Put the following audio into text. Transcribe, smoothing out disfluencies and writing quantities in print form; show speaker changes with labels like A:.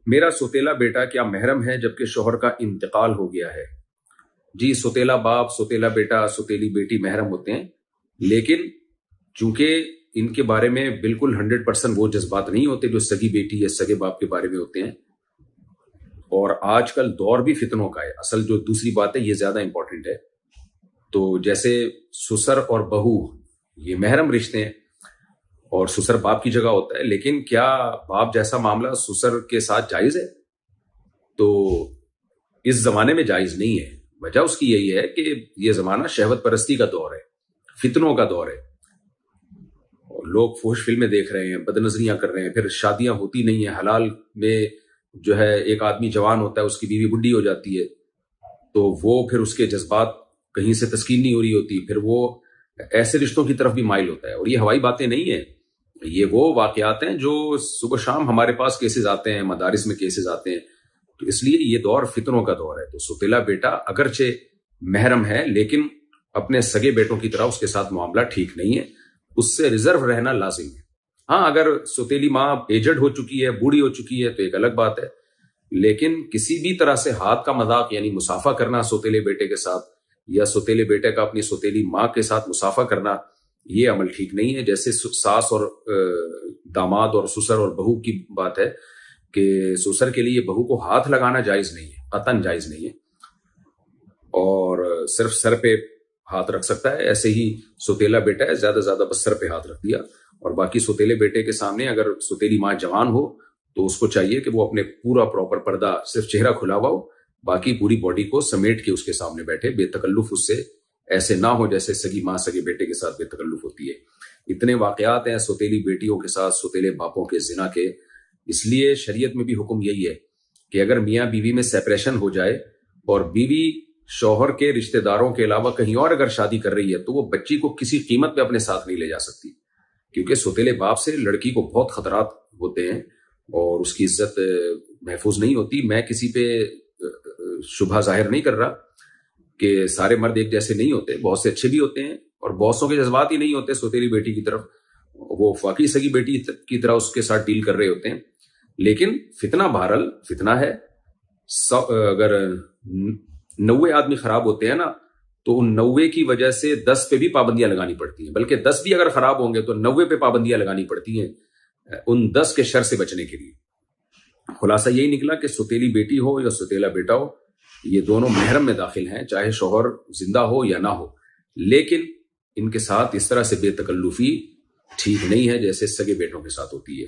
A: میرا سوتیلا بیٹا کیا محرم ہے جبکہ شوہر کا انتقال ہو گیا ہے؟ جی، سوتیلا باپ، سوتیلا بیٹا، سوتیلی بیٹی محرم ہوتے ہیں، لیکن چونکہ ان کے بارے میں بالکل 100% وہ جذبات نہیں ہوتے جو سگی بیٹی یا سگے باپ کے بارے میں ہوتے ہیں، اور آج کل دور بھی فتنوں کا ہے۔ اصل جو دوسری بات ہے یہ زیادہ امپورٹنٹ ہے۔ تو جیسے سسر اور بہو یہ محرم رشتے ہیں اور سسر باپ کی جگہ ہوتا ہے، لیکن کیا باپ جیسا معاملہ سسر کے ساتھ جائز ہے؟ تو اس زمانے میں جائز نہیں ہے۔ وجہ اس کی یہی ہے کہ یہ زمانہ شہوت پرستی کا دور ہے، فتنوں کا دور ہے، اور لوگ فحش فلمیں دیکھ رہے ہیں، بد نظریاں کر رہے ہیں، پھر شادیاں ہوتی نہیں ہیں۔ حلال میں جو ہے ایک آدمی جوان ہوتا ہے، اس کی بیوی بڈھی ہو جاتی ہے، تو وہ پھر اس کے جذبات کہیں سے تسکین نہیں ہو رہی ہوتی، پھر وہ ایسے رشتوں کی طرف بھی مائل ہوتا ہے۔ اور یہ ہوائی باتیں نہیں ہیں، یہ وہ واقعات ہیں جو صبح شام ہمارے پاس کیسز آتے ہیں، مدارس میں کیسز آتے ہیں۔ تو اس لیے یہ دور فتنوں کا دور ہے۔ تو سوتیلا بیٹا اگرچہ محرم ہے، لیکن اپنے سگے بیٹوں کی طرح اس کے ساتھ معاملہ ٹھیک نہیں ہے، اس سے ریزرو رہنا لازم ہے۔ ہاں، اگر سوتیلی ماں ایجڈ ہو چکی ہے، بوڑھی ہو چکی ہے، تو ایک الگ بات ہے، لیکن کسی بھی طرح سے ہاتھ کا مذاق یعنی مسافہ کرنا سوتیلے بیٹے کے ساتھ، یا سوتیلے بیٹے کا اپنی سوتیلی ماں کے ساتھ مسافہ کرنا، یہ عمل ٹھیک نہیں ہے۔ جیسے ساس اور داماد اور سسر اور بہو کی بات ہے کہ سسر کے لیے بہو کو ہاتھ لگانا جائز نہیں ہے، قطعاً جائز نہیں ہے، اور صرف سر پہ ہاتھ رکھ سکتا ہے۔ ایسے ہی سوتیلا بیٹا ہے، زیادہ زیادہ بس سر پہ ہاتھ رکھ دیا، اور باقی سوتیلے بیٹے کے سامنے اگر سوتیلی ماں جوان ہو تو اس کو چاہیے کہ وہ اپنے پورا پراپر پردہ، صرف چہرہ کھلا ہوا ہو، باقی پوری باڈی کو سمیٹ کے اس کے سامنے بیٹھے، بے تکلف اس سے، ایسے نہ ہو جیسے سگی ماں سگے بیٹے کے ساتھ بے تکلف ہوتی ہے۔ اتنے واقعات ہیں سوتیلی بیٹیوں کے ساتھ، سوتیلے باپوں کے زنا کے۔ اس لیے شریعت میں بھی حکم یہی ہے کہ اگر میاں بیوی میں سیپریشن ہو جائے اور بیوی شوہر کے رشتہ داروں کے علاوہ کہیں اور اگر شادی کر رہی ہے، تو وہ بچی کو کسی قیمت پہ اپنے ساتھ نہیں لے جا سکتی، کیونکہ سوتیلے باپ سے لڑکی کو بہت خطرات ہوتے ہیں اور اس کی عزت محفوظ نہیں ہوتی۔ میں کسی پہ شبہ ظاہر نہیں کر رہا کہ سارے مرد ایک جیسے نہیں ہوتے، بہت سے اچھے بھی ہوتے ہیں، اور بہت سو کے جذبات ہی نہیں ہوتے سوتیلی بیٹی کی طرف، وہ واقعی سگی بیٹی کی طرح اس کے ساتھ ڈیل کر رہے ہوتے ہیں۔ لیکن فتنہ بہرحال فتنہ ہے۔ اگر 90 آدمی خراب ہوتے ہیں نا، تو ان 90 کی وجہ سے 10 پہ بھی پابندیاں لگانی پڑتی ہیں، بلکہ 10 بھی اگر خراب ہوں گے تو 90 پہ پابندیاں لگانی پڑتی ہیں ان 10 کے شر سے بچنے کے لیے۔ خلاصہ یہی نکلا کہ سوتیلی بیٹی ہو یا سوتیلا بیٹا ہو، یہ دونوں محرم میں داخل ہیں، چاہے شوہر زندہ ہو یا نہ ہو، لیکن ان کے ساتھ اس طرح سے بے تکلفی ٹھیک نہیں ہے جیسے سگے بیٹوں کے ساتھ ہوتی ہے۔